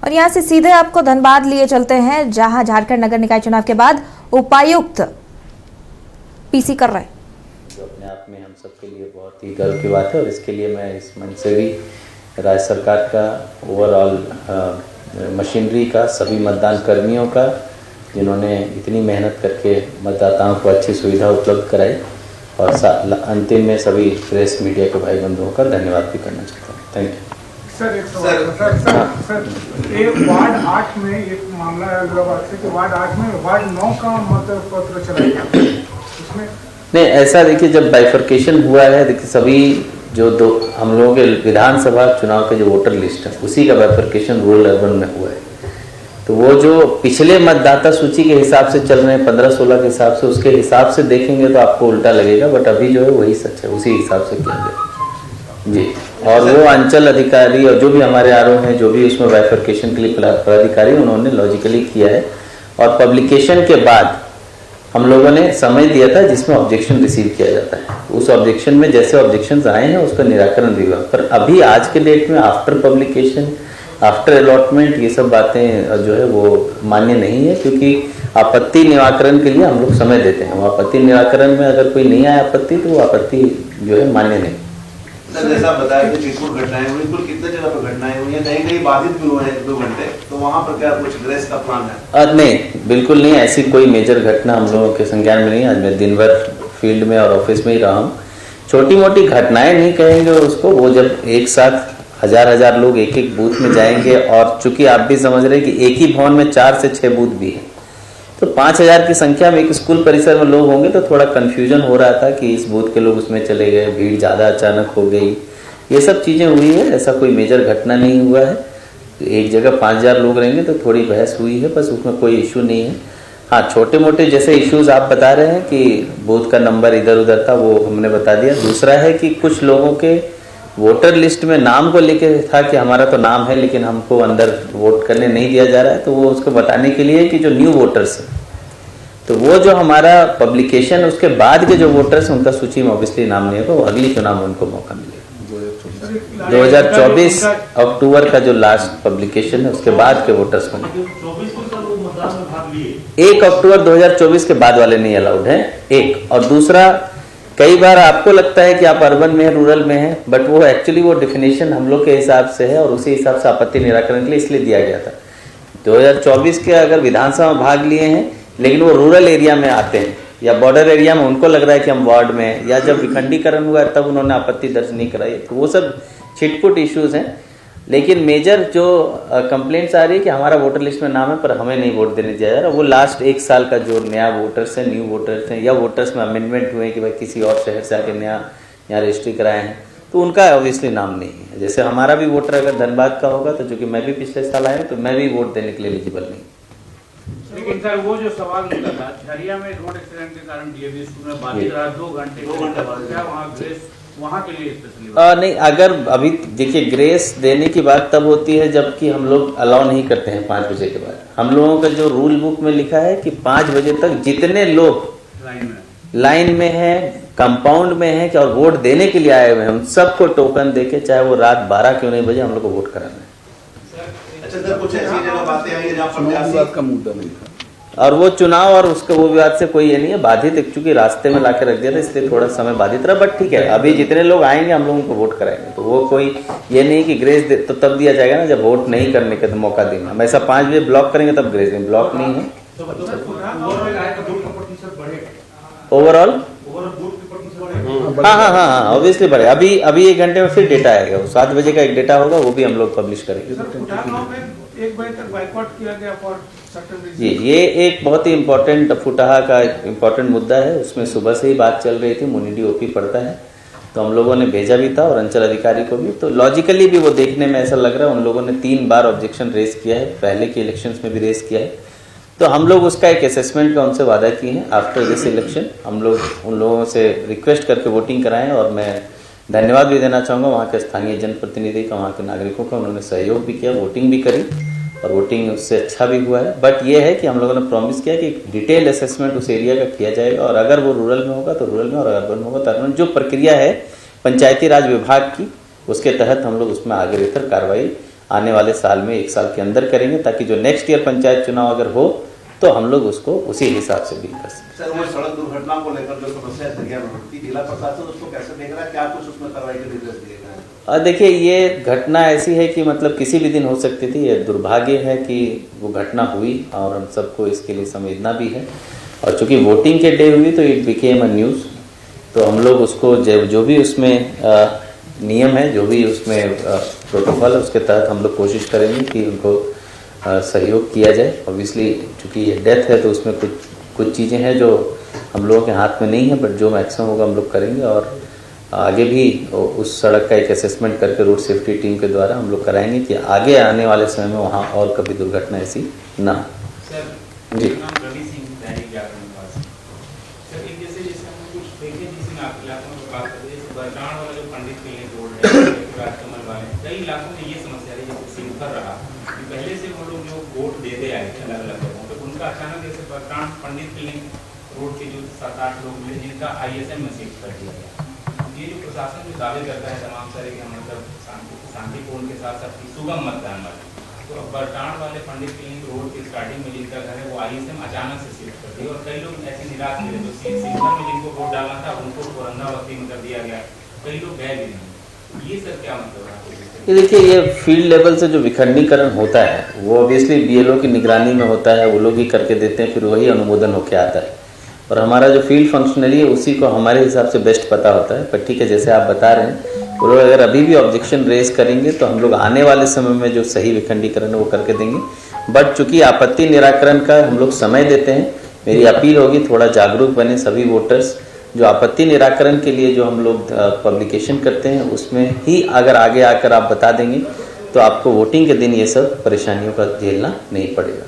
और यहाँ से सीधे आपको धनबाद लिए चलते हैं, जहां झारखंड नगर निकाय चुनाव के बाद उपायुक्त पीसी कर रहे हैं, जो अपने आप में हम सबके लिए बहुत ही गर्व की बात है। और इसके लिए मैं इस मंच से भी राज्य सरकार का, ओवरऑल मशीनरी का, सभी मतदान कर्मियों का, जिन्होंने इतनी मेहनत करके मतदाताओं को अच्छी सुविधा उपलब्ध कराई, और अंतिम में सभी प्रेस मीडिया के भाई बंधुओं का धन्यवाद भी करना चाहता हूँ। Thank you. सर एक सर एक वार्ड 8 में एक मामला है हैदराबाद से कि वार्ड 8 में वार्ड 9 का मत पत्र चला गया, उसमें नहीं ऐसा देखिए, जब बाइफर्केशन हुआ है, देखिए सभी जो दो हम लोगों के विधानसभा चुनाव के जो वोटर लिस्ट है उसी का बाइफर्केशन रूरल अर्बन में हुआ है। तो वो जो पिछले मतदाता सूची के हिसाब से चल रहे हैं 15-16 के हिसाब से, उसके हिसाब से देखेंगे तो आपको उल्टा लगेगा, बट अभी जो है वही सच है, उसी हिसाब से किया गया जी। और वो अंचल अधिकारी और जो भी हमारे आरओ हैं, जो भी उसमें बाइफर्केशन के लिए पदाधिकारी, उन्होंने लॉजिकली किया है। और पब्लिकेशन के बाद हम लोगों ने समय दिया था जिसमें ऑब्जेक्शन रिसीव किया जाता है। उस ऑब्जेक्शन में जैसे ऑब्जेक्शंस आए हैं उसका निराकरण भी हुआ, पर अभी आज के डेट में आफ्टर पब्लिकेशन, आफ्टर अलॉटमेंट, ये सब बातें जो है वो मान्य नहीं है, क्योंकि आपत्ति निराकरण के लिए हम लोग समय देते हैं। वो आपत्ति निराकरण में अगर कोई नहीं आया आपत्ति, तो वो आपत्ति जो है मान्य नहीं। सर जैसा बताया कि चित्रकूट घटनाएं हुई, कुल कितने जगह पर घटनाएं हुई हैं, कहीं कहीं बाधित भी हुए हैं 1-2 घंटे, तो वहाँ पर क्या कुछ ग्रेस का प्लान है? नहीं, बिल्कुल नहीं, ऐसी कोई मेजर घटना हम लोगों के संज्ञान में नहीं। आज मैं दिन भर फील्ड में और ऑफिस में ही रहा हूँ। छोटी मोटी घटनाएं नहीं कहेंगे उसको, वो जब एक साथ हजार लोग एक एक बूथ में जाएंगे, और चूंकि आप भी समझ रहे हैं कि एक ही भवन में 4 से 6 बूथ भी है, तो 5000 की संख्या में एक स्कूल परिसर में लोग होंगे, तो थोड़ा कंफ्यूजन हो रहा था कि इस बूथ के लोग उसमें चले गए, भीड़ ज़्यादा अचानक हो गई, ये सब चीज़ें हुई है। ऐसा कोई मेजर घटना नहीं हुआ है। एक जगह 5000 लोग रहेंगे तो थोड़ी बहस हुई है, बस उसमें कोई इशू नहीं है। हाँ, छोटे मोटे जैसे इश्यूज आप बता रहे हैं कि बूथ का नंबर इधर उधर था, वो हमने बता दिया। दूसरा है कि कुछ लोगों के वोटर लिस्ट में नाम को लेके था कि हमारा तो नाम है लेकिन हमको अंदर वोट करने नहीं दिया जा रहा है, तो वो उसको बताने के लिए कि जो न्यू वोटर्स हैं, तो वो जो हमारा पब्लिकेशन उसके बाद के जो वोटर्स हैं उनका सूची में ऑब्वियसली नाम नहीं होगा, वो अगली चुनाव में उनको मौका मिलेगा। 2024 अक्टूबर का जो लास्ट पब्लिकेशन है उसके बाद के वोटर्स में 1 अक्टूबर 2024 के बाद वाले नहीं अलाउड है, एक। और दूसरा, कई बार आपको लगता है कि आप अर्बन में है, रूरल में है, बट वो एक्चुअली वो डिफिनेशन हम लोग के हिसाब से है और उसी हिसाब से आपत्ति निराकरण के लिए इसलिए दिया गया था। 2024 के अगर विधानसभा में भाग लिए हैं लेकिन वो रूरल एरिया में आते हैं या बॉर्डर एरिया में, उनको लग रहा है कि हम वार्ड में, या जब विखंडीकरण हुआ तब उन्होंने आपत्ति दर्ज नहीं कराई, तो वो सब छिटपुट इश्यूज हैं। लेकिन मेजर जो कंप्लेंट्स आ रही है कि हमारा वोटर लिस्ट में नाम है पर हमें नहीं वोट देने दिया जा रहा, वो लास्ट 1 साल का जो नया वोटर्स हैं, न्यू वोटर्स हैं, या वोटर्स में अमेंडमेंट हुए कि भाई किसी और शहर से आके नया यहाँ रजिस्ट्री कराए हैं, तो उनका ऑब्वियसली नाम नहीं है। जैसे हमारा भी वोटर अगर धनबाद का होगा, तो चूंकि मैं भी पिछले साल आया तो मैं भी वोट देने के लिए एलिजिबल नहीं। लेकिन सर वो जो सवाल निकला था झरिया में रोड एक्सीडेंट के कारण डीएवी स्कूल में बाधित रहा 2 घंटे क्या वहाँ ग्रेस वहाँ के लिए स्पेशली नहीं, अगर अभी देखिए ग्रेस देने की बात तब होती है जबकि हम लोग अलाउ नहीं करते हैं 5 बजे के बाद। हम लोगों का जो रूल बुक में लिखा है कि 5 बजे तक जितने लोग लाइन में है, कंपाउंड में है और वोट देने के लिए आए हुए हैं, उन सबको टोकन देके, चाहे वो रात 12 क्यों नहीं बजे, हम लोग को वोट कराना है। अच्छा सर, कुछ ऐसी जगह बातें आई है जहाँ प्रत्याशी का मुद्दा नहीं था, और वो चुनाव और उसका वो विवाद से कोई ये नहीं है, बाधित चूंकि रास्ते में लाके रख दिया था इसलिए थोड़ा समय बाधित रहा, बट ठीक है, अभी जितने लोग आएंगे हम लोग उनको वोट कराएंगे, तो वो कोई ये नहीं कि ग्रेस तो तब दिया जाएगा ना जब वोट नहीं करने का मौका देंगे। हम ऐसा 5 बजे ब्लॉक करेंगे तब ग्रेस देंगे, ब्लॉक नहीं है। ओवरऑल हाँ ऑब्वियसली बढ़े। अभी 1 घंटे में फिर डेटा आएगा, 7 बजे का एक डेटा होगा, वो भी हम लोग पब्लिश करेंगे। 1 बजे तक बाइकआउट किया गया फॉर जी, ये एक बहुत ही इम्पोर्टेंट फुटाहा का इम्पोर्टेंट मुद्दा है। उसमें सुबह से ही बात चल रही थी, मुनिडी ओपी पड़ता है, तो हम लोगों ने भेजा भी था और अंचल अधिकारी को भी, तो लॉजिकली भी वो देखने में ऐसा लग रहा है। उन लोगों ने 3 बार ऑब्जेक्शन रेज किया है, पहले के इलेक्शंस में भी रेज किया है, तो हम लोग उसका एक असेसमेंट का उनसे वादा किए हैं। आफ्टर दिस इलेक्शन हम लोग उन लोगों से रिक्वेस्ट करके वोटिंग कराएं, और मैं धन्यवाद भी देना चाहूँगा वहाँ के स्थानीय जनप्रतिनिधि का, वहाँ के नागरिकों का, उन्होंने सहयोग भी किया, वोटिंग भी करी और वोटिंग उससे अच्छा भी हुआ है। बट ये है कि हम लोगों ने प्रॉमिस किया कि एक डिटेल असेसमेंट उस एरिया का किया जाएगा, और अगर वो रूरल में होगा तो रूरल में, और अर्बन में होगा तो अर्बन। जो प्रक्रिया है पंचायती राज विभाग की, उसके तहत हम लोग उसमें आगे बेहतर कार्रवाई आने वाले साल में 1 साल के अंदर करेंगे, ताकि जो नेक्स्ट ईयर पंचायत चुनाव अगर हो तो हम लोग उसको उसी हिसाब से डील कर सकें। सर वो सड़क दुर्घटना को लेकर जो समस्या है दरिया में बढ़ती, जिला प्रशासन उसको कैसे देख रहा है, क्या कुछ उसमें कार्रवाई के निर्देश दिए गए हैं? देखिए, ये घटना ऐसी है कि मतलब किसी भी दिन हो सकती थी। ये दुर्भाग्य है कि वो घटना हुई और हम सबको इसके लिए संवेदना भी है। और चूंकि वोटिंग के डे हुई तो इट बिकेम अ न्यूज़, तो हम लोग उसको जो भी उसमें नियम है, जो भी उसमें प्रोटोकॉल है, उसके तहत हम लोग कोशिश करेंगे कि उनको सहयोग किया जाए। ऑब्वियसली चूंकि ये डेथ है तो उसमें कुछ चीज़ें हैं जो हम लोगों के हाथ में नहीं है, बट जो मैक्सिमम होगा हम लोग करेंगे। और आगे भी उस सड़क का एक असेसमेंट करके रोड सेफ्टी टीम के द्वारा हम लोग कराएंगे कि आगे आने वाले समय में वहाँ और कभी दुर्घटना ऐसी ना हो। सर जी। नाम रवि सिंह दैनिक जागरण निवासी। सर एक जैसे हम कुछ देखें जिस इलाकों में बात करें, जैसे बरगाड़ वाला जो पंडित क्लिनिक रोड है, राजकमल वाले, कई इलाकों में ये समस्या है, जैसे सिंकर रहा कि पहले से वो लोग जो वोट देते आए थे अलग अलग जगहों पर, उनका अचानक जैसे बरगाड़ पंडित क्लिनिक रोड के जो 7-8 लोग मिले जिनका ISM में शिफ्ट कर दिया गया। ये जो प्रशासन जो दावे करता है तमाम सारे कि हम मतलब शांतिपूर्ण के साथ साथ सुगम मतदान वाले, तो अब बरटाण वाले पंडित क्लिनिक रोड की स्टार्टिंग में जिनका घर है वो ISM अचानक से शिफ्ट कर दिया और कई लोग ऐसे निराश मिले जो सिंगर में जिनको वोट डालना था उनको औरंगाबाद में कर दिया गया, कई लोग गए भी नहीं। ये सर क्या मतलब है? ये देखिए, ये फील्ड लेवल से जो विखंडीकरण होता है वो ऑब्वियसली BLO की निगरानी में होता है, वो लोग ही करके देते हैं, फिर वही अनुमोदन होके आता है। और हमारा जो फील्ड फंक्शनरी है उसी को हमारे हिसाब से बेस्ट पता होता है। पर ठीक है, जैसे आप बता रहे हैं, वो लोग अगर अभी भी ऑब्जेक्शन रेज करेंगे तो हम लोग आने वाले समय में जो सही विखंडीकरण है वो करके देंगे। बट चूंकि आपत्ति निराकरण का हम लोग समय देते हैं, मेरी अपील होगी थोड़ा जागरूक बने सभी वोटर्स। जो आपत्ति निराकरण के लिए जो हम लोग पब्लिकेशन करते हैं उसमें ही अगर आगे आकर आप बता देंगे तो आपको वोटिंग के दिन ये सब परेशानियों का झेलना नहीं पड़ेगा।